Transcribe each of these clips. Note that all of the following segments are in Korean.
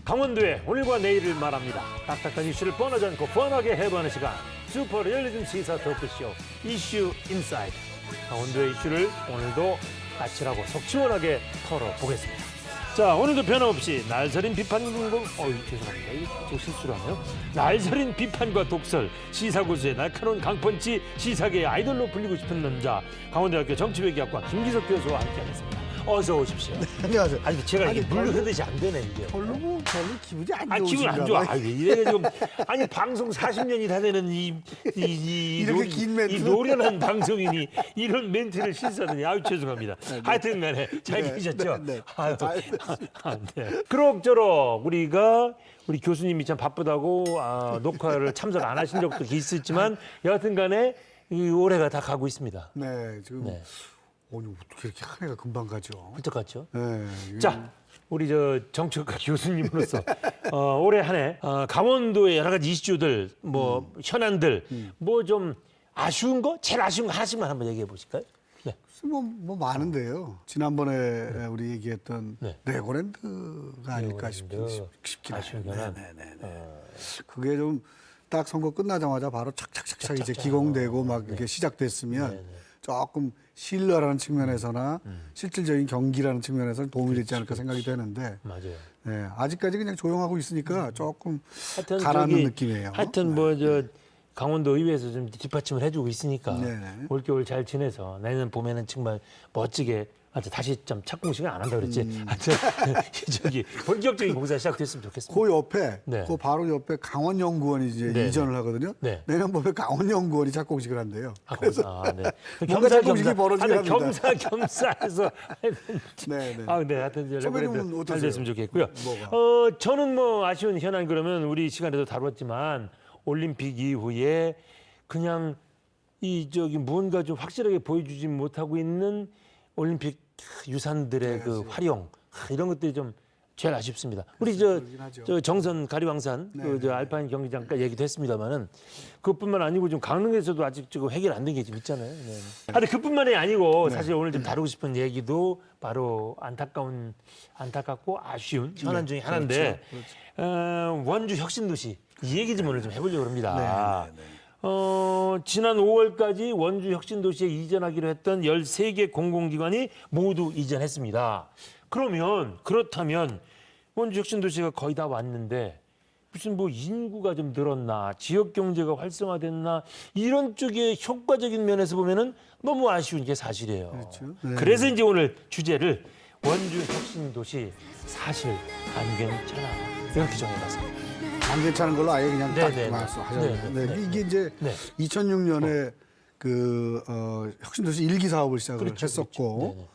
강원도의 오늘과 내일을 말합니다. 딱딱한 이슈를 뻔하지 않고 뻔하게 해보는 시간. 슈퍼 리얼리즘 시사 토크쇼 이슈 인사이드. 강원도의 이슈를 오늘도 까칠하고 속 시원하게 털어보겠습니다. 자, 오늘도 변함없이 날서린 비판 궁금, 죄송합니다. 이거 실수를 하네요. 날서린 비판과 독설, 시사고수의 날카로운 강펀치, 시사계의 아이돌로 불리고 싶은 남자, 강원대학교 정치외교학과 김기석 교수와 함께하겠습니다. 어서 오십시오. 네, 안녕하세요. 아니, 제가 이게 물 흐르듯이 안 되네, 이게. 별로 기분이 안 좋으신가 기분 안 좋아. 왜 이래 지금. 아니, 방송 40년이 다 되는 이렇게 긴 멘트. 이 노련한 방송인이 이런 멘트를 실수하더니 아유 죄송합니다. 하여튼 간에 잘 계셨죠? 네. 아유, 네. 그럭저럭 우리 교수님이 참 바쁘다고 녹화를 참석 안 하신 적도 있었지만 여하튼 간에 이 올해가 다 가고 있습니다. 네, 지금 어떻게 이렇게 한 해가 금방 가죠? 훌쩍 갔죠? 네. 자, 우리 정치학과 교수님으로서 올해 한 해 강원도의 여러 가지 이슈들, 현안들, 좀 아쉬운 거, 제일 아쉬운 거 하나씩만 한번 얘기해 보실까요? 네. 뭐 많은데요. 지난번에 우리 얘기했던 레고랜드가 아닐까 싶긴 아쉬운 해요. 거는 그게 좀 딱 선거 끝나자마자 바로 착착착착 이제 기공되고 막 이렇게 시작됐으면 조금 신뢰라는 측면에서나 실질적인 경기라는 측면에서는 도움이 되지 않을까 생각이 되는데 맞아요. 네, 아직까지 그냥 조용하고 있으니까 조금 하여튼 가라앉는 느낌이에요. 하여튼 강원도 의회에서 좀 뒷받침을 해주고 있으니까 올겨울 잘 지내서 내년 봄에는 정말 멋지게 다시 좀 착공식은 안 한다 그랬지. 하여튼 본격적인 공사 시작됐으면 좋겠습니다. 그 옆에 그 바로 옆에 강원연구원이 이제 이전을 하고 내년 봄에 강원연구원이 착공식을 한대요. 그래서 뭔가 착공식이 벌어지긴 합니다. 겸사해서 하여튼 레고랜드 잘 됐으면 좋겠고요. 저는 아쉬운 현안 그러면 우리 시간에도 다뤘지만 올림픽 이후에 그냥 무언가 좀 확실하게 보여주지 못하고 있는 올림픽 유산들의 그 활용 이런 것들이 좀 제일 아쉽습니다. 우리 정선 가리왕산 알파인 경기장까지 얘기도 했습니다만은 그것뿐만 아니고 좀 강릉에서도 아직 지금 해결 안 된 게 좀 있잖아요. 근데 그뿐만이 아니고 사실 오늘 좀 다루고 싶은 얘기도 바로 안타깝고 아쉬운 현안 중에 하나인데 원주 혁신도시 이 얘기 좀 오늘 좀 해보려고 합니다. 지난 5월까지 원주 혁신도시에 이전하기로 했던 13개 공공기관이 모두 이전했습니다. 그렇다면 원주 혁신도시가 거의 다 왔는데 무슨 인구가 좀 늘었나, 지역 경제가 활성화됐나 이런 쪽의 효과적인 면에서 보면은 너무 아쉬운 게 사실이에요. 그렇죠. 그래서 이제 오늘 주제를 원주 혁신도시 사실 안 괜찮아 이렇게 정해봤습니다. 안 괜찮은 걸로 아예 그냥 딱 말씀하셨는데 이게 이제 2006년에 혁신도시 1기 사업을 시작을 했었고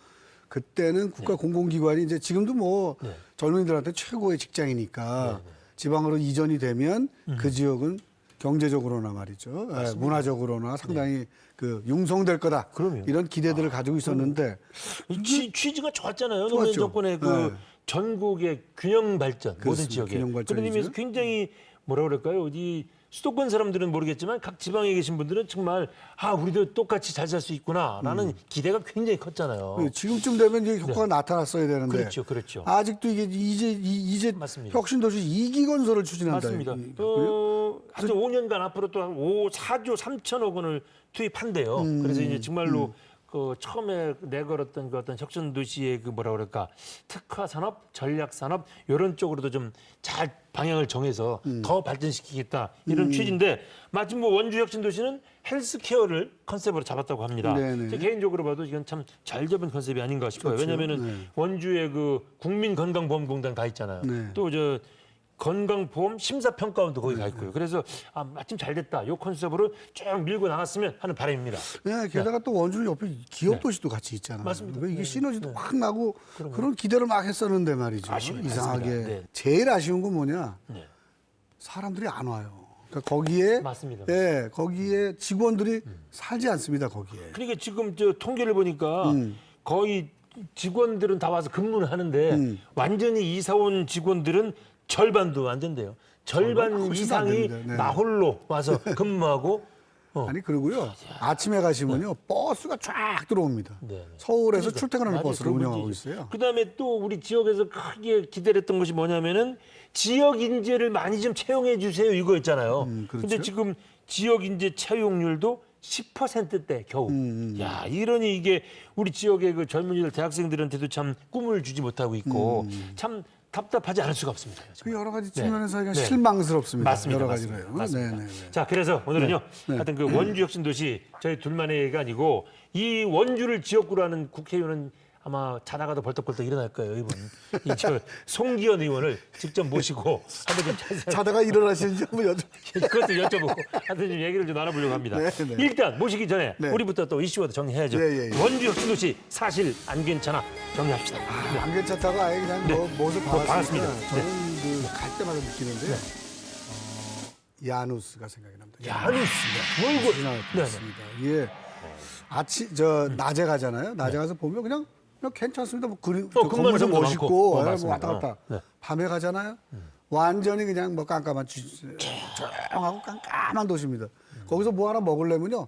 그때는 국가 공공기관이 이제 지금도 젊은이들한테 최고의 직장이니까 지방으로 이전이 되면 그 지역은 경제적으로나 말이죠, 문화적으로나 상당히 융성될 거다. 그럼요. 이런 기대들을 가지고 있었는데 취지가 좋았잖아요. 노무현 정권의 전국의 균형 발전 모든 지역에 그런 의미에서 굉장히 뭐라 그럴까요? 어디 수도권 사람들은 모르겠지만 각 지방에 계신 분들은 정말 우리도 똑같이 잘 살 수 있구나라는 기대가 굉장히 컸잖아요. 지금쯤 되면 이제 효과가 나타났어야 되는데 그렇죠. 아직도 이게 이제 맞습니다. 혁신도시 2기 건설을 추진한다. 맞습니다. 한 5년간 앞으로 또 4조 3천억 원을 투입한대요. 그래서 이제 정말로 처음에 내걸었던 어떤 혁신도시의 특화 산업, 전략 산업 이런 쪽으로도 좀 잘 방향을 정해서 더 발전시키겠다 이런 취지인데 마침 원주 혁신도시는 헬스케어를 컨셉으로 잡았다고 합니다. 제 개인적으로 봐도 이건 참 잘 잡은 컨셉이 아닌가 싶어요. 왜냐하면은 원주에 국민건강보험공단 가 있잖아요. 또 건강보험 심사평가원도 거기 가 있고요. 그래서 마침 잘 됐다. 이 컨셉으로 쭉 밀고 나갔으면 하는 바람입니다. 게다가 또 원주 옆에 기업도시도 같이 있잖아요. 맞습니다. 이게 시너지도 확 나고 그런 기대를 막 했었는데 말이죠. 이상하게. 제일 아쉬운 건 뭐냐? 사람들이 안 와요. 그러니까 거기에 맞습니다. 거기에 직원들이 살지 않습니다. 거기에. 그러니까 지금 통계를 보니까 거의 직원들은 다 와서 근무를 하는데 완전히 이사 온 직원들은 절반도 안 된대요. 절반 이상이 나홀로 와서 근무하고 아니 그리고요 아침에 가시면요 버스가 쫙 들어옵니다. 네. 서울에서 그러니까, 출퇴근하는 맞아요. 버스를 그런 운영하고 문제죠. 있어요. 그다음에 또 우리 지역에서 크게 기다렸던 것이 뭐냐면은 지역 인재를 많이 좀 채용해 주세요 이거였잖아요. 그렇죠. 근데 지금 지역 인재 채용률도 10%대 겨우. 야, 이러니 이게 우리 지역의 그 젊은이들 대학생들한테도 참 꿈을 주지 못하고 있고 참 답답하지 않을 수가 없습니다. 그 여러 가지 측면에서 그냥 네. 실망스럽습니다. 맞습니다. 여러 맞습니다. 가지로요. 맞습니다. 네. 자, 그래서 오늘은요. 하여튼 그 원주 혁신도시 저희 둘만의 얘기가 아니고 이 원주를 지역구로 하는 국회의원은 아마 자다가도 벌떡벌떡 일어날 거예요, 이분. 이저 송기현 의원을 직접 모시고 한번 좀 자세히 자다가 일어나시는지 한번 그것도 여쭤보고 하여튼 좀 얘기를 좀 나눠보려고 합니다. 네. 일단 모시기 전에 네. 우리부터 또 이슈부터 정리해야죠. 예. 원주 혁신도시 사실 안 괜찮아 정리합시다. 안 괜찮다고 아예 그냥 못을 박았습니다. 박았습니다. 저는 그 갈 때마다 느끼는데요. 야누스가 생각이 납니다. 야누스가 뭐 이거? 지나갔습니다. 예. 낮에 가잖아요. 낮에 가서 보면 그냥 괜찮습니다. 뭐 근무하는 건물도 사람도 멋있고 많고. 뭐 맞습니다. 왔다 갔다. 네. 밤에 가잖아요. 완전히 그냥 뭐 깜깜한 조용하고 깜깜한 도시입니다. 거기서 뭐 하나 먹으려면요.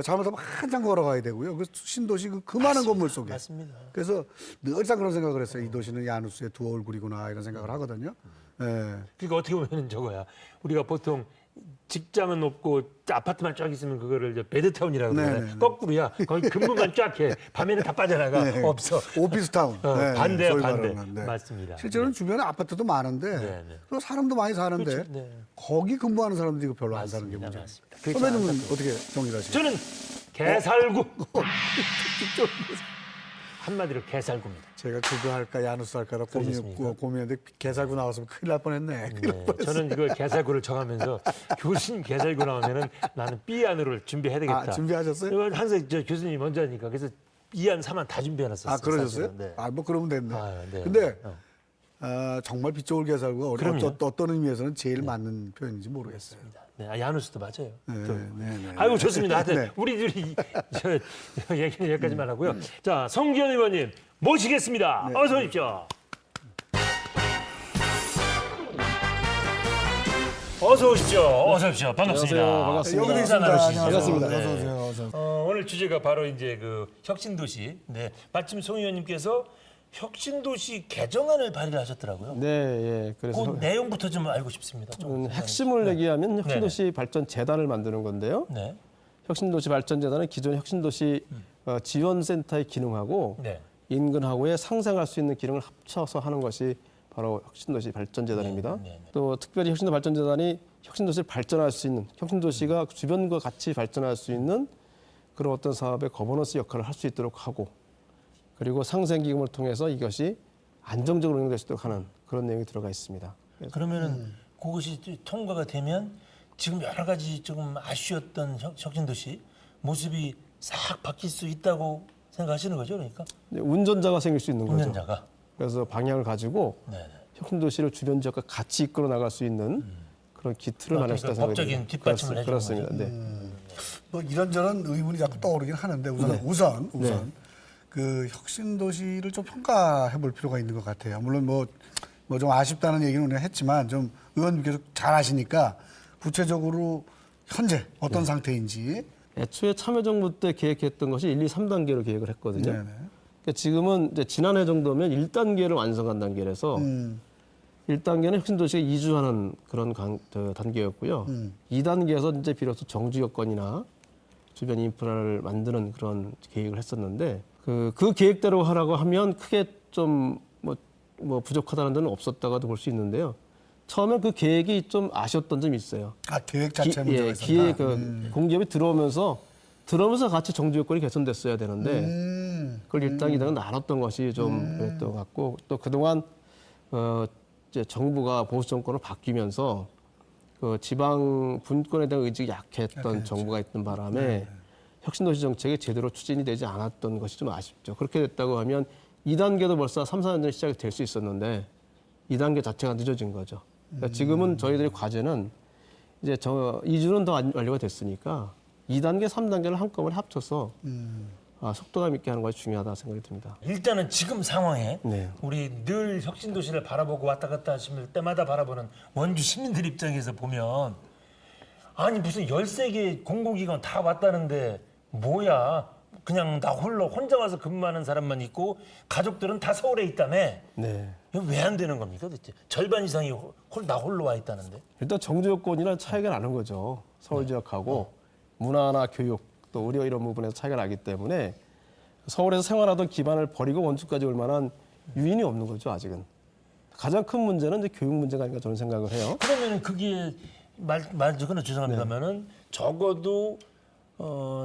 잘못하면 한참 걸어가야 되고요. 그 신도시 그 많은 건물 속에. 맞습니다. 그래서 늘상 그런 생각을 했어요. 이 도시는 야누스의 두 얼굴이구나 이런 생각을 하거든요. 예. 그러니까 어떻게 보면 저거야. 우리가 보통 직장은 없고 아파트만 쫙 있으면 그거를 이제 베드타운이라고 그러잖아요. 네네네. 거꾸로야. 거기 근무만 쫙 해. 밤에는 다 빠져나가. 네. 없어. 오피스타운. 반대야, 소위 반대. 말하는, 네. 맞습니다. 실제로는 주변에 아파트도 많은데 네. 또 사람도 많이 사는데 그렇죠. 네. 거기 근무하는 사람들이 이거 별로 안 사는 게 맞습니다. 문제예요. 맞습니다. 선배님은 어떻게 정리를 하시죠? 저는 개살구. 한마디로 개살구입니다. 제가 그거 할까 야누스 할까 그러셨습니까? 고민했는데 개살구 나왔으면 큰일 날 뻔했네. 네, 저는 이거 개살구를 정하면서 교수님 개살구 나오면은 나는 B 안으로 준비해야 되겠다. 아, 준비하셨어요? 이건 항상 저 교수님이 먼저 하니까 그래서 2안, 3안 다 준비해놨었어요. 아, 그러셨어요? 사실은. 네. 아, 뭐 그러면 됐네. 네. 근데 정말 빗 좋을 개살구가 그럼요. 어떤 의미에서는 제일 맞는 표현인지 모르겠어요. 네, 야누스도 맞아요. 또. 네. 아이고 좋습니다. 하여튼 네. 우리들이 저 얘기는 여기까지만 하고요. 자, 성기현 의원님 모시겠습니다. 어서 오십시오. 어서 오십시오. 어서 오십시오. 반갑습니다. 안녕하세요. 반갑습니다. 여기도 인사 있습니다. 나누시죠. 반갑습니다. 네. 어서 오세요. 어서 오세요. 오늘 주제가 바로 이제 그 혁신도시. 네, 마침 송 의원님께서 혁신도시 개정안을 발의를 하셨더라고요. 네, 예. 그래서 그 내용부터 좀 알고 싶습니다. 좀. 핵심을 얘기하면 혁신도시 발전재단을 만드는 건데요. 네. 혁신도시 발전재단은 기존 혁신도시 지원센터의 기능하고 네. 인근하고의 상생할 수 있는 기능을 합쳐서 하는 것이 바로 혁신도시 발전재단입니다. 네. 또 특별히 혁신도 발전재단이 혁신도시를 발전할 수 있는 혁신도시가 주변과 같이 발전할 수 있는 그런 어떤 사업의 거버넌스 역할을 할 수 있도록 하고 그리고 상생기금을 통해서 이것이 안정적으로 운영될 수 있도록 하는 그런 내용이 들어가 있습니다. 그러면은 그것이 통과가 되면 지금 여러 가지 조금 아쉬웠던 혁신도시 모습이 싹 바뀔 수 있다고 생각하시는 거죠, 그러니까? 운전자가 생길 수 있는 거죠. 운전자가. 그래서 방향을 가지고 네. 혁신도시를 주변 지역과 같이 이끌어 나갈 수 있는 그런 기틀을 마련할 수 있다고 그러니까 법적인 생각합니다. 뒷받침을 해주는 그렇습니다. 거죠. 네. 뭐 이런저런 의문이 자꾸 떠오르긴 하는데 우선 그 혁신도시를 좀 평가해 볼 필요가 있는 것 같아요. 물론 뭐 좀 아쉽다는 얘기는 우리가 했지만 좀 의원님께서 잘 아시니까 구체적으로 현재 어떤 상태인지. 애초에 참여정부 때 계획했던 것이 1, 2, 3단계로 계획을 했거든요. 네네. 그러니까 지금은 이제 지난해 정도면 1단계를 완성한 단계라서 1단계는 혁신도시가 이주하는 그런 단계였고요. 2단계에서 이제 비로소 정주 여건이나 주변 인프라를 만드는 그런 계획을 했었는데 그 계획대로 하라고 하면 크게 좀 뭐 부족하다는 데는 없었다가도 볼 수 있는데요. 처음에 그 계획이 좀 아쉬웠던 점이 있어요. 아, 계획 자체 문제가 있었다. 기획 공기업이 들어오면서 같이 정주 여건이 개선됐어야 되는데 그걸 1단, 2단은 나눴던 것이 좀 그랬던 것 같고 또 그동안 이제 정부가 보수 정권으로 바뀌면서 그 지방 분권에 대한 의지가 약했던 정부가 있던 바람에 혁신도시 정책이 제대로 추진이 되지 않았던 것이 좀 아쉽죠. 그렇게 됐다고 하면 2단계도 벌써 3, 4년 전에 시작이 될 수 있었는데 2단계 자체가 늦어진 거죠. 그러니까 지금은 저희들의 과제는 이제 2주는 더 완료가 됐으니까 2단계, 3단계를 한꺼번에 합쳐서 속도감 있게 하는 것이 중요하다 생각이 듭니다. 일단은 지금 상황에 네. 우리 늘 혁신도시를 바라보고 왔다 갔다 하실 때마다 바라보는 원주 시민들 입장에서 보면 아니 무슨 13개 공공기관 다 왔다는데 뭐야? 그냥 나 홀로 혼자 와서 근무하는 사람만 있고 가족들은 다 서울에 있다며. 네. 왜 안 되는 겁니까 도대체? 절반 이상이 나 홀로 와 있다는데. 일단 정주 여건이랑 차이가 나는 거죠. 서울 지역하고 문화나 교육 또 의료 이런 부분에서 차이가 나기 때문에 서울에서 생활하던 기반을 버리고 원주까지 올 만한 유인이 없는 거죠, 아직은. 가장 큰 문제는 이제 교육 문제가 아닌가 저는 생각을 해요. 그러면 그게 말적으로 죄송합니다만은 적어도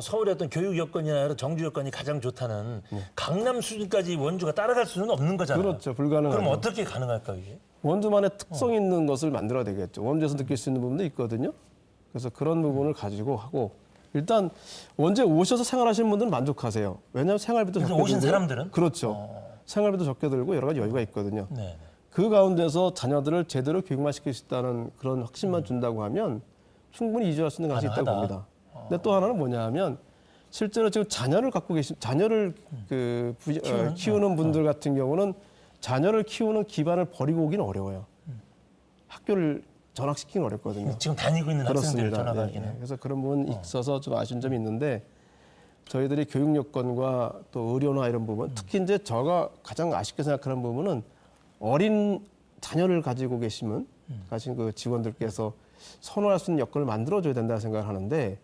서울의 어떤 교육 여건이나 여러 정주 여건이 가장 좋다는 강남 수준까지 원주가 따라갈 수는 없는 거잖아요. 그렇죠, 불가능하죠. 그럼 어떻게 가능할까 이게? 원주만의 특성 있는 것을 만들어야 되겠죠. 원주에서 느낄 수 있는 부분도 있거든요. 그래서 그런 부분을 가지고 하고 일단 원주에 오셔서 생활하시는 분들은 만족하세요. 왜냐하면 생활비도 적게 들고 오신 사람들은? 그렇죠. 생활비도 적게 들고 여러 가지 여유가 있거든요. 네. 그 가운데서 자녀들을 제대로 교육만 시킬 수 있다는 그런 확신만 준다고 하면 충분히 이주할 수 있는 가능성이 있다고 가능하다. 봅니다. 근데 또 하나는 뭐냐면 실제로 지금 자녀를 갖고 자녀를 키우는 분들 같은 경우는 자녀를 키우는 기반을 버리고 오기는 어려워요. 학교를 전학시키기는 어렵거든요. 지금 다니고 있는 학생들 그렇습니다. 전화가기는. 네. 그래서 그런 부분 있어서 좀 아쉬운 점이 있는데 저희들이 교육 여건과 또 의료나 이런 부분, 특히 이제 제가 가장 아쉽게 생각하는 부분은 어린 자녀를 가지고 가신 그 직원들께서 선호할 수 있는 여건을 만들어줘야 된다 생각을 하는데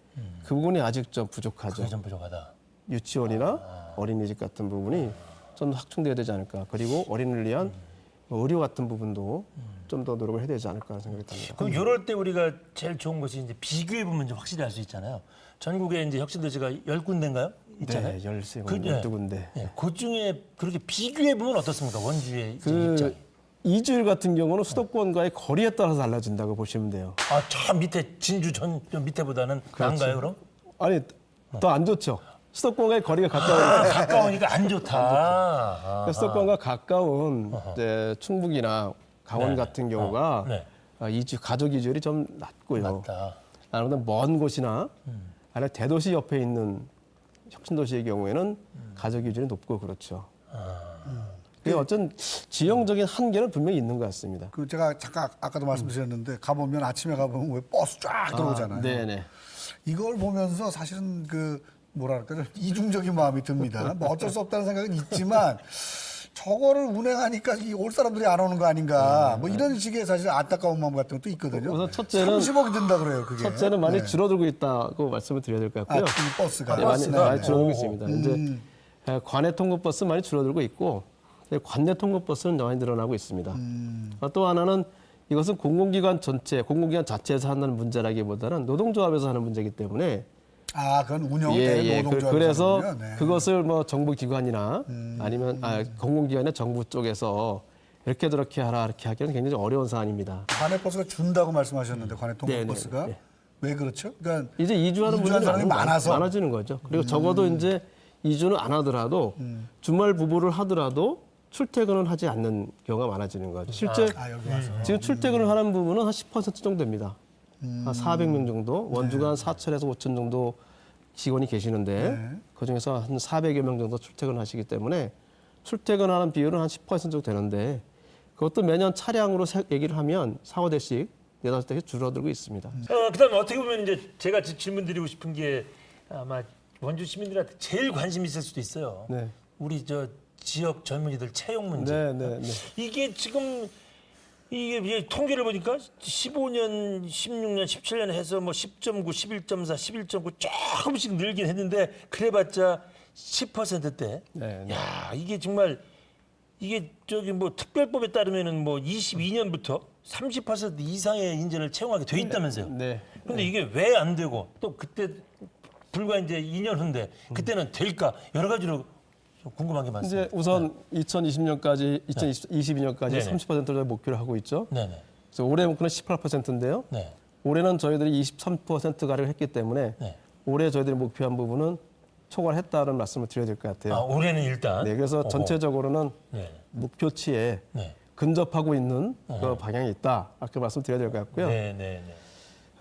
그 부분이 아직 좀 부족하죠. 그게 좀 부족하다. 유치원이나 어린이집 같은 부분이 좀 확충돼야 되지 않을까. 그리고 어린이를 위한 의료 같은 부분도 좀 더 노력을 해야 되지 않을까 생각이 듭니다. 그럼 이럴 때 우리가 제일 좋은 것이 이제 비교해 보면 좀 확실히 알 수 있잖아요. 전국에 이제 혁신도시가 10군데인가요? 있잖아요. 네, 13군데, 그, 네. 12군데. 네. 그 중에 그렇게 비교해 보면 어떻습니까? 원주의 그 입장. 이주일 같은 경우는 수도권과의 거리에 따라서 달라진다고 보시면 돼요. 아, 저 밑에 진주 전 밑에보다는 나은가요, 그럼? 아니, 더 안 좋죠. 수도권과의 거리가 가까우니까. 가까우니까 안 좋다. 그러니까 수도권과 가까운 이제 충북이나 강원 네. 같은 경우가 네. 가족 이주율이 좀 낮고요. 맞다. 아니면 먼 곳이나 아니면 대도시 옆에 있는 혁신도시의 경우에는 가족 이주율이 높고 그렇죠. 그게 어쩐 지형적인 한계는 분명히 있는 것 같습니다. 그 제가 잠깐 아까도 말씀드렸는데 가보면 아침에 가보면 왜 버스 쫙 들어오잖아요. 네네. 이걸 보면서 사실은 그 뭐랄까 좀 이중적인 마음이 듭니다. 뭐 어쩔 수 없다는 생각은 있지만 저거를 운행하니까 올 사람들이 안 오는 거 아닌가. 뭐 이런 식의 사실 안타까운 마음 같은 것도 있거든요. 우선 첫째는 30억이 든다 그래요. 그게. 첫째는 많이 네. 줄어들고 있다고 말씀을 드려야 될 것 같고요. 이 버스가. 네, 많이 네. 줄어들고 있습니다. 이제 관내 통근버스 많이 줄어들고 있고 관내 통근버스는 많이 늘어나고 있습니다. 또 하나는 이것은 공공기관 자체에서 하는 문제라기보다는 노동조합에서 하는 문제이기 때문에 그건 운영되는 노동조합. 그래서 그것을 뭐 정부기관이나 아니면 공공기관의 정부 쪽에서 이렇게 저렇게 하라 이렇게 하기는 굉장히 어려운 사안입니다. 관내 버스가 준다고 말씀하셨는데 관내 통근버스가 왜 그렇죠? 그러니까 이제 이주하는 분들이 사람이 많아지는 거죠. 그리고 적어도 이제 이주는 안 하더라도 주말 부부를 하더라도 출퇴근을 하지 않는 경우가 많아지는 거죠. 실제 여기 와서. 지금 출퇴근을 하는 부분은 한 10% 정도 됩니다. 한 400명 정도, 원주가 한 4천에서 5천 정도 직원이 계시는데 그중에서 한 400여 명 정도 출퇴근하시기 때문에 출퇴근하는 비율은 한 10% 정도 되는데 그것도 매년 차량으로 얘기를 하면 4, 5대씩, 4, 5대씩 줄어들고 있습니다. 그다음에 어떻게 보면 이제 제가 질문 드리고 싶은 게 아마 원주 시민들한테 제일 관심 있을 수도 있어요. 네. 우리 지역 젊은이들 채용 문제. 네. 이게 지금 이게 통계를 보니까 15년, 16년, 17년 해서 뭐 10.9, 11.4, 11.9 조금씩 늘긴 했는데 그래봤자 10%대. 네. 야, 이게 정말 이게 뭐 특별법에 따르면은 뭐 22년부터 30% 이상의 인재를 채용하게 돼 있다면서요. 네. 근데 이게 왜 안 되고 또 그때 불과 이제 2년 후인데 그때는 될까? 여러 가지로 좀 궁금한 게 많습니다. 이제 우선 2020년까지, 2022년까지 네네. 30%를 목표로 하고 있죠. 네네. 그래서 올해 목표는 18%인데요. 네. 올해는 저희들이 23%가량 했기 때문에 네. 올해 저희들이 목표한 부분은 초과했다는 말씀을 드려야 될 것 같아요. 올해는 일단. 네, 그래서 어허. 전체적으로는 네. 목표치에 네. 근접하고 있는 그 방향이 있다. 이렇게 말씀드려야 될 것 같고요. 네.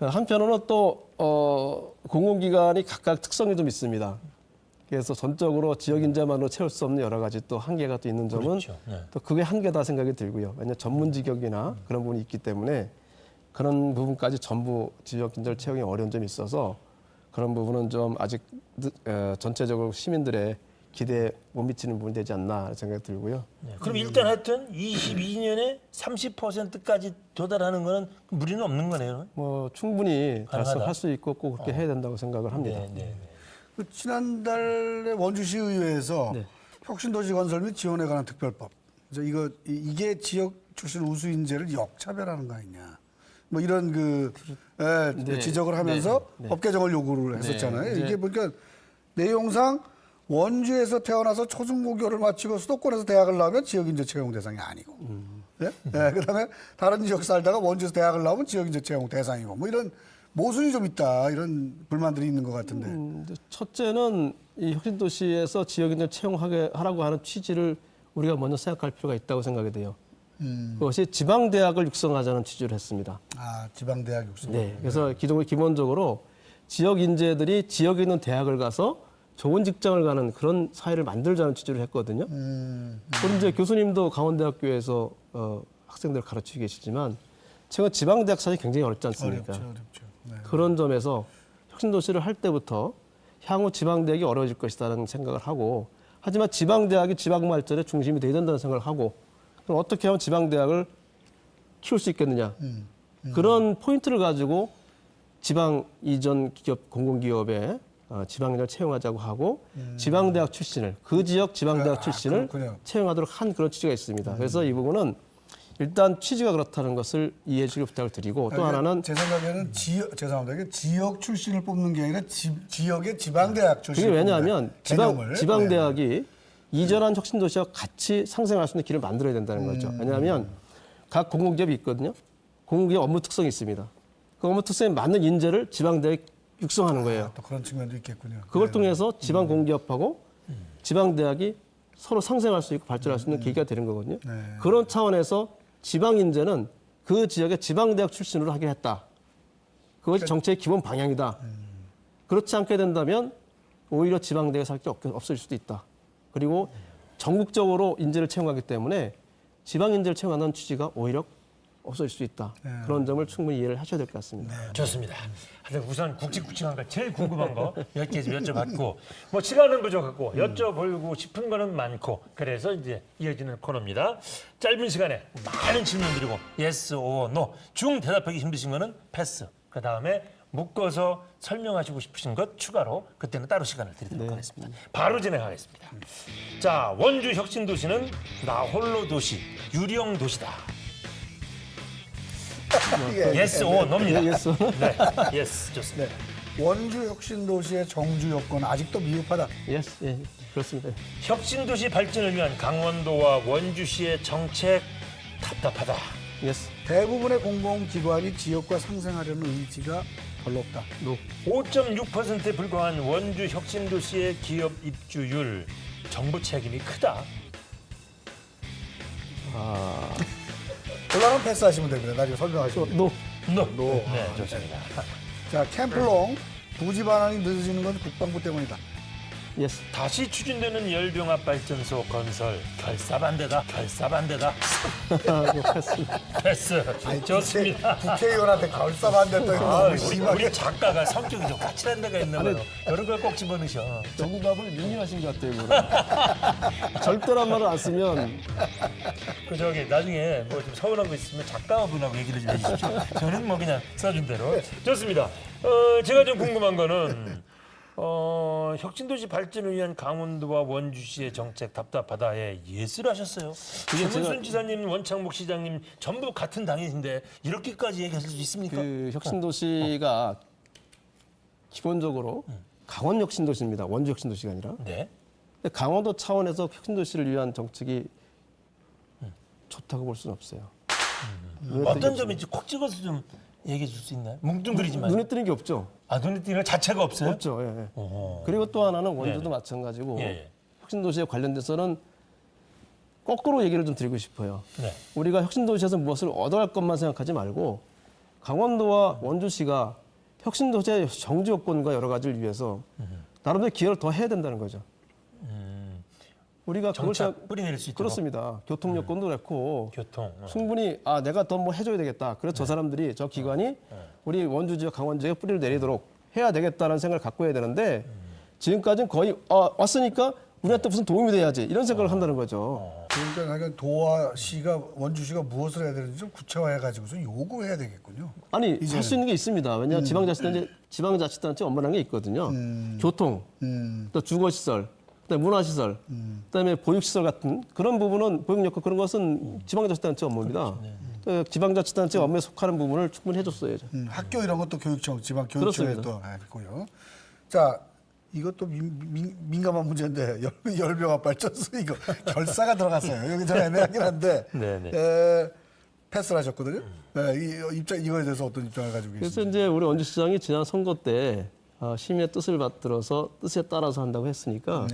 한편으로는 또 공공기관이 각각 특성이 좀 있습니다. 그래서 전적으로 지역 인재만으로 채울 수 없는 여러 가지 또 한계가 또 있는 점은 그렇죠. 네. 또 그게 한계다 생각이 들고요. 왜냐하면 전문 직역이나 그런 부분이 있기 때문에 그런 부분까지 전부 지역 인재를 채용이 어려운 점이 있어서 그런 부분은 좀 아직 전체적으로 시민들의 기대에 못 미치는 부분이 되지 않나 생각이 들고요. 네. 그럼 일단 하여튼 22년에 30%까지 도달하는 거는 무리는 없는 거네요. 뭐 충분히 가능하다. 달성할 수 있고 꼭 그렇게 해야 된다고 생각을 합니다. 네. 그 지난달에 원주시의회에서 네. 혁신도시 건설 및 지원에 관한 특별법. 그래서 이게 지역 출신 우수 인재를 역차별하는 거 아니냐. 뭐 이런 네. 지적을 하면서 네. 법 개정을 요구를 했었잖아요. 네. 이게 보니까 내용상 원주에서 태어나서 초중고교를 마치고 수도권에서 대학을 나오면 지역인재 채용 대상이 아니고, 네? 그다음에 다른 지역 살다가 원주에서 대학을 나오면 지역인재 채용 대상이고, 뭐 이런 모순이 좀 있다 이런 불만들이 있는 것 같은데. 첫째는 이 혁신도시에서 지역인재 채용하라고 하는 취지를 우리가 먼저 생각할 필요가 있다고 생각이 돼요. 그것이 지방대학을 육성하자는 취지를 했습니다. 아, 지방대학 육성. 네. 그래서 기본적으로 지역 인재들이 지역에 있는 대학을 가서 좋은 직장을 가는 그런 사회를 만들자는 취지를 했거든요. 우리 이제 교수님도 강원대학교에서 학생들을 가르치고 계시지만 최근 지방대학 사정이 굉장히 어렵지 않습니까? 어렵죠. 네. 그런 점에서 혁신도시를 할 때부터 향후 지방대학이 어려워질 것이라는 생각을 하고 하지만 지방대학이 지방발전의 중심이 돼야 된다는 생각을 하고 그럼 어떻게 하면 지방대학을 키울 수 있겠느냐. 그런 포인트를 가지고 지방 이전 기업, 공공기업에 지방인을 채용하자고 하고 지방대학 출신을 그 지역 지방대학 출신을 그렇군요. 채용하도록 한 그런 취지가 있습니다. 그래서 이 부분은 일단 취지가 그렇다는 것을 이해해 주길 부탁을 드리고 또 하나는 제 생각에는 죄송합니다. 이게 지역 출신을 뽑는 게 아니라 지역의 지방대학 출신을 그게 왜냐하면 개념을. 지방대학이 이전한 혁신도시와 같이 상생할 수 있는 길을 만들어야 된다는 거죠. 왜냐하면 각 공공기업이 있거든요. 공공기업 업무 특성이 있습니다. 그 업무 특성에 맞는 인재를 지방대학이 육성하는 거예요. 또 그런 측면도 있겠군요. 그걸 통해서 지방 공기업하고 지방 대학이 서로 상생할 수 있고 발전할 수 있는 계기가 되는 거거든요. 네. 그런 차원에서 지방 인재는 그 지역의 지방 대학 출신으로 하기로 했다. 그것이 정책의 기본 방향이다. 그렇지 않게 된다면 오히려 지방 대학이 살 게 없어질 수도 있다. 그리고 전국적으로 인재를 채용하기 때문에 지방 인재를 채용하는 취지가 오히려 없어질 수 있다. 그런 점을 충분히 이해를 하셔야 될 것 같습니다. 좋습니다. 하여튼 우선 굵직굵직한 거 제일 궁금한 거 몇 개 좀 여쭤봤고 뭐 시간은 부족하고 여쭤보고 싶은 거는 많고 그래서 이제 이어지는 코너입니다. 짧은 시간에 많은 질문 드리고 yes or no 중 대답하기 힘드신 거는 패스. 그 다음에 묶어서 설명하시고 싶으신 것 추가로 그때는 따로 시간을 드리도록 하겠습니다. 바로 진행하겠습니다. 자, 원주 혁신도시는 나 홀로 도시, 유령 도시다. yes or no입니다. yes or no? 네, yes 좋습니다. 원주 혁신도시의 정주 여건 아직도 미흡하다. yes, 예, 그렇습니다. 혁신도시 발전을 위한 강원도와 원주시의 정책 답답하다. yes, 대부분의 공공기관이 지역과 상생하려는 의지가 별로 없다. no. 5.6%에 불과한 원주 혁신도시의 기업 입주율 정부 책임이 크다. 곤란한 패스하시면 됩니다. 나중에 설명하시고. no. no. 네, 좋습니다. 자, 캠플롱 부지 반환이 늦어지는 건 국방부 때문이다. yes. 다시 추진되는 열병합 발전소 건설 결사반대다. 결사반대다. 패스. 좋습니다. 국회의원한테 결사반대했더니 우리 작가가 성격이 좀 까칠한 데가 있나 봐요. 여러 걸 꼭 집어넣으셔. 전국갑을 미미하신 것 같아요. 이거는. 절대란 말을 안 쓰면 그 저기 나중에 뭐 좀 서운한 거 있으면 작가분하고 얘기를 좀 해주십시오. 저는 뭐 그냥 써준 대로. 좋습니다. 제가 좀 궁금한 거는 혁신도시 발전을 위한 강원도와 원주시의 정책 답답하다에 예스를 하셨어요. 최문순 지사님, 원창목 시장님 전부 같은 당이신데 이렇게까지 얘기하실 수 있습니까? 그 혁신도시가 기본적으로 강원 혁신도시입니다. 원주 혁신도시가 아니라. 네. 근데 강원도 차원에서 혁신도시를 위한 정책이 좋다고 볼 수는 없어요. 어떤 점인지 콕 찍어서 좀 얘기해 줄 수 있나요? 뭉뚱그리지 마요. 눈에 띄는 게 없죠. 아, 눈에 띄는 것 자체가 없어요? 없죠. 예, 예. 어허. 그리고 또 하나는 원주도 네네. 마찬가지고 예, 예. 혁신도시에 관련돼서는 거꾸로 얘기를 좀 드리고 싶어요. 네. 우리가 혁신도시에서 무엇을 얻어갈 것만 생각하지 말고 강원도와 원주시가 혁신도시의 정지 요건과 여러 가지를 위해서 나름대로 기여를 더 해야 된다는 거죠. 우리가 그걸 정착 뿌리 내릴 수 있도록. 그렇습니다. 교통 여건도 그렇고 교통. 충분히 내가 더 뭐 해줘야 되겠다. 그래서 저 사람들이 저 기관이 우리 원주 지역, 강원 지역에 뿌리를 내리도록 해야 되겠다는 생각을 갖고 해야 되는데 지금까지는 거의 왔으니까 우리한테 무슨 도움이 돼야지 이런 생각을 한다는 거죠. 그러니까 도화시가 원주시가 무엇을 해야 되는지 좀 구체화해가지고서 요구해야 되겠군요. 아니 할 수 있는 게 있습니다. 왜냐하면 지방자치단체 업무라는 게 있거든요. 교통, 또 주거시설, 그다음에 문화시설, 그다음에 보육시설 같은 그런 부분은 보육여건 그런 것은 지방자치단체 업무입니다. 지방자치단체 업무에 속하는 부분을 충분히 해줬어야죠. 학교 이런 것도 교육청, 지방교육청에 또 있고요. 자, 이것도 민감한 문제인데 열병합 발전소 이거 결사가 들어갔어요. 여기 좀 애매하긴 한데 패스를 하셨거든요. 이거에 대해서 어떤 입장을 가지고 계십니까? 그래서 이제 우리 원주시장이 지난 선거 때 시민의 뜻을 받들어서 뜻에 따라서 한다고 했으니까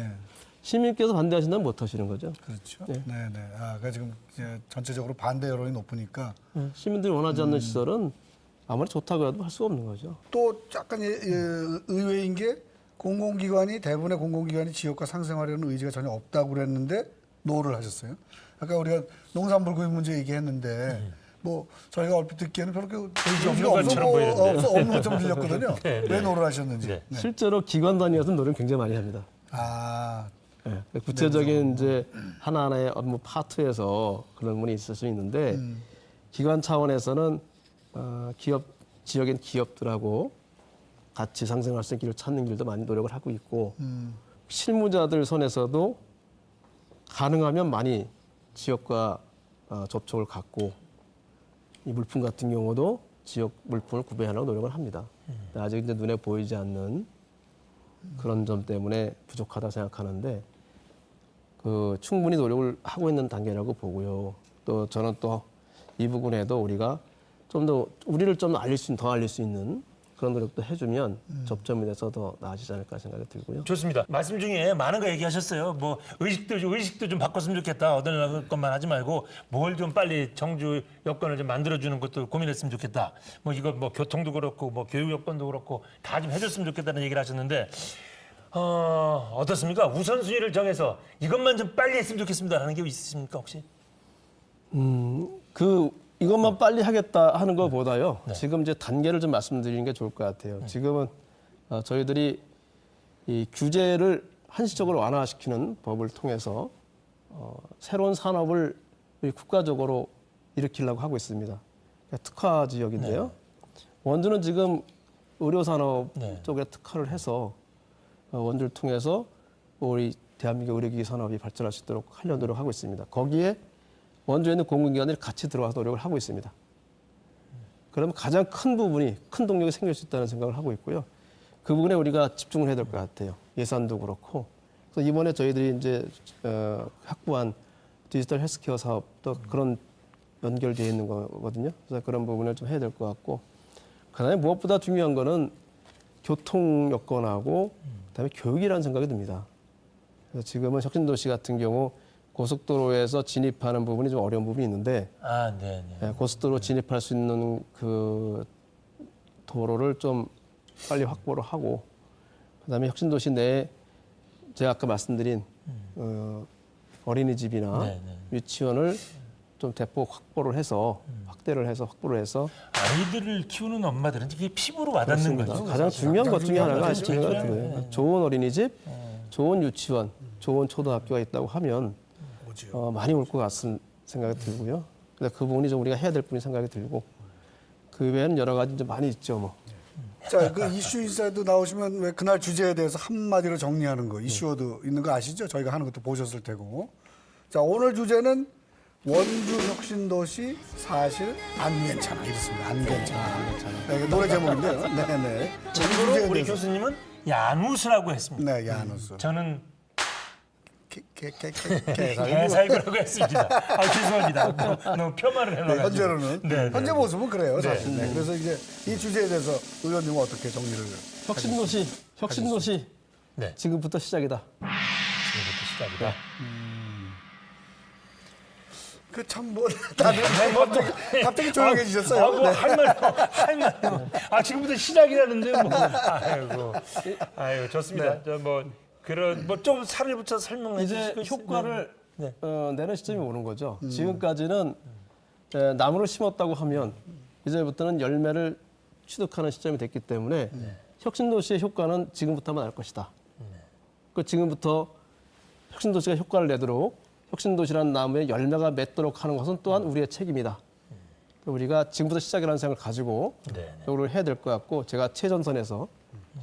시민께서 반대하신다면 못 하시는 거죠. 그렇죠. 네. 그러니까 지금 이제 전체적으로 반대 여론이 높으니까 시민들이 원하지 않는 시설은 아무리 좋다고 해도 할 수가 없는 거죠. 또 약간 의외인 게 대부분의 공공기관이 지역과 상생하려는 의지가 전혀 없다고 그랬는데 노를 하셨어요. 아까 우리가 농산물 구입 문제 얘기했는데 뭐 저희가 얼핏 듣기에는 별로 없는 것처럼 보이는데. 없는 것처럼 들렸거든요. 왜 노를 하셨는지. 네. 실제로 기관 단위에서 노력을 굉장히 많이 합니다. 구체적인 이제 하나하나의 업무 파트에서 그런 부분이 있을 수 있는데 기관 차원에서는 지역인 기업들하고 같이 상생할 수 있는 길을 찾는 길도 많이 노력을 하고 있고 실무자들 선에서도 가능하면 많이 지역과 접촉을 갖고 이 물품 같은 경우도 지역 물품을 구매하려고 노력을 합니다. 아직 이제 눈에 보이지 않는 그런 점 때문에 부족하다 생각하는데 충분히 노력을 하고 있는 단계라고 보고요. 또 저는 또 이 부분에도 우리가 좀 더 우리를 좀 더 알릴 수 있는 그런 노력도 해주면 접점이 돼서 더 나아지지 않을까 생각이 들고요. 좋습니다. 말씀 중에 많은 거 얘기하셨어요. 뭐 의식도 좀 바꿨으면 좋겠다. 얻어낼 것만 하지 말고 뭘 좀 빨리 정주 여건을 좀 만들어주는 것도 고민했으면 좋겠다. 뭐 이거 뭐 교통도 그렇고 뭐 교육 여건도 그렇고 다 좀 해줬으면 좋겠다는 얘기를 하셨는데 어떻습니까? 우선순위를 정해서 이것만 좀 빨리 했으면 좋겠습니다 하는 게 있으십니까 혹시? 이것만 빨리 하겠다 하는 것보다요. 지금 이제 단계를 좀 말씀드리는 게 좋을 것 같아요. 지금은 저희들이 이 규제를 한시적으로 완화시키는 법을 통해서 새로운 산업을 국가적으로 일으키려고 하고 있습니다. 특화 지역인데요. 원주는 지금 의료산업 쪽에 특화를 해서 원주를 통해서 우리 대한민국 의료기기 산업이 발전할 수 있도록 하려고 노력하고 있습니다. 거기에 원주에 있는 공공기관들이 같이 들어가서 노력을 하고 있습니다. 그러면 가장 큰 동력이 생길 수 있다는 생각을 하고 있고요. 그 부분에 우리가 집중을 해야 될 것 같아요. 예산도 그렇고. 그래서 이번에 저희들이 이제 확보한 디지털 헬스케어 사업도 그런 연결되어 있는 거거든요. 그래서 그런 부분을 좀 해야 될 것 같고. 그다음에 무엇보다 중요한 거는 교통 여건하고 그다음에 교육이라는 생각이 듭니다. 그래서 지금은 혁신도시 같은 경우 고속도로에서 진입하는 부분이 좀 어려운 부분이 있는데 고속도로 진입할 수 있는 그 도로를 좀 빨리 확보를 하고 그다음에 혁신도시 내에 제가 아까 말씀드린 어린이집이나 유치원을 좀 대폭 확보를 해서 확보를 해서 아이들을 키우는 엄마들은 이게 피부로 와닿는 거죠. 가장 중요한 것 중에 하나가 제가 같은 좋은 어린이집, 좋은 유치원, 좋은 초등학교가 있다고 하면 많이 올 것 같은 생각이 들고요. 근데 그 부분이 좀 우리가 해야 될 부분이 생각이 들고 그 외에는 여러 가지 좀 많이 있죠. 뭐. 자, 그 이슈 인사이드 나오시면 왜 그날 주제에 대해서 한마디로 정리하는 거 이슈워드 있는 거 아시죠? 저희가 하는 것도 보셨을 테고. 자, 오늘 주제는 원주 혁신도시 사실 안 괜찮아 이렇습니다. 안 괜찮아. 네, 노래 제목인데요. 네네. 참고로 우리 교수님은 야누스라고 했습니다. 네, 야누스. 저는 개살구. 개살구라고 했습니다. 죄송합니다. 너무 폄하를 해놔가지고. 현재로는 현재 모습은 그래요. 사실. 네. 그래서 이제 이 주제에 대해서 의원님은 어떻게 정리를? 혁신도시. 네. 지금부터 시작이다. 지금부터 시작이다. 그 참 뭐 다들 갑자기 조용해지셨어요. 할 말. 지금부터 시작이라는데 뭐. 아이고 좋습니다. 저 뭐 그런 뭐 좀 살을 붙여 설명해 이제 주시고 효과를 네. 내는 시점이 오는 거죠. 지금까지는 나무를 심었다고 하면 이제부터는 열매를 취득하는 시점이 됐기 때문에 혁신도시의 효과는 지금부터만 날 것이다. 그 지금부터 혁신도시가 효과를 내도록 혁신도시라는 나무에 열매가 맺도록 하는 것은 또한 우리의 책임이다. 우리가 지금부터 시작이라는 생각을 가지고 네. 이걸 해야 될 것 같고 제가 최전선에서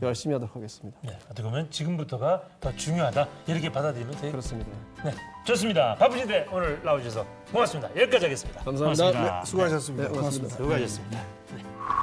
열심히 하도록 하겠습니다. 네, 어떻게 보면 지금부터가 더 중요하다 이렇게 받아들이면 돼요. 그렇습니다. 네, 좋습니다. 바쁘신데 오늘 나와주셔서 고맙습니다. 여기까지 하겠습니다. 감사합니다. 고맙습니다. 수고하셨습니다. 네, 고맙습니다. 수고하셨습니다. 네.